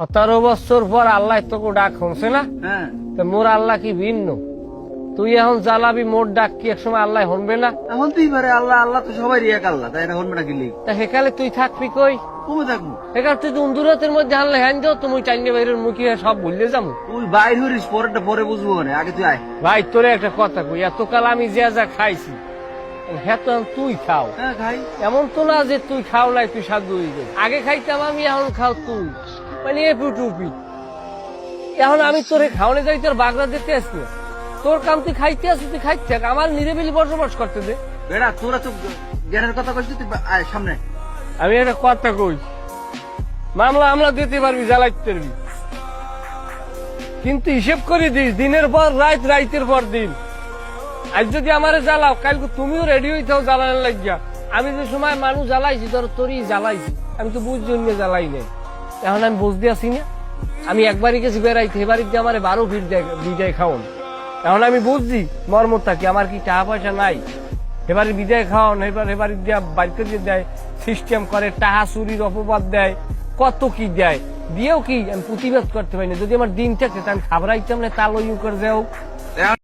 17 বছর পর আল্লাহ তোকে ডাক শুনছে না? হ্যাঁ তো মোর আল্লাহ কি ভিন্ন? তুই এখন জ্বালাবি মোর ডাক কি এক সময় আল্লাহ শুনবে না? এখন তুই পারে আল্লাহ আল্লাহ তো সবাই এক আল্লাহ, তাই এখন বেটা গেলি তা সেকালে তুই থাকবি কই? কমে থাকবো। সেকাল তুই তো উন্দুরতের মধ্যে আনলে হ্যান যাও তুমি চাইনে বাইরের মুখে সব ভুললে যাবো। তুই বাইর হরিস, পরেরটা পরে বুঝবো না, আগে তুই আয়। ভাই তোরে একটা কথা কই, এতকাল আমি যা খাইছি হ্যাঁ তো এখন তুই খাও। হ্যাঁ খাই। এমন তো না যে তুই খাও নাই তুই সাধু হয়ে যাবি। আগে খাইতাম আমি, এখন খাও তুই, মানে এপুটুপি। এখন আমি তোরে খাওয়ানে যাই, তোর বাগড়া দিতে আসছি না। তোর কাম তুই খাইতে আসি, তুই খাইতে থাক, আমার নিরিবিলি বসবাস করতে দে। বেটা তোরা তো জ্ঞানের কথা কইছিস, তুই আয় সামনে। আমি একটা কথা কই, মামলা দিতে পারবি, জ্বালাইতে পারবি, কিন্তু হিসেব করে দিস দিনের পর রাত, রাইতের পর দিন। আজ যদি আমারে জ্বালাও, কালকে তুমিও রেডি হইতাও জ্বালানোর লাগিয়া। আমি যে সময় মানুষ জ্বালাইছি, ধর তোরই জ্বালাইছি, আমি তো বুঝ জন্য জ্বালাই নাই। এখন আমি বুঝতে আসি না, আমি একবারই গেছি বেড়াইতে, এবারই দিয়ে আমার 12 ফিট বিদায় খাওয়ান। এখন আমি বুঝছি মর্মটা কি, আমার কি টাকা পয়সা নাই, এবারে বিদায় খাওয়ান, এবারে দিয়া বাড়িতে দিয়ে দেয়, সিস্টেম করে, টাকা চুরির অপবাদ দেয়, কত কি দেয়, দিয়েও কি আমি প্রতিবাদ করতে পারি না। যদি আমার দিন থাকতে আমি খাবার আইতাম না, তাল ইউ করে যাও।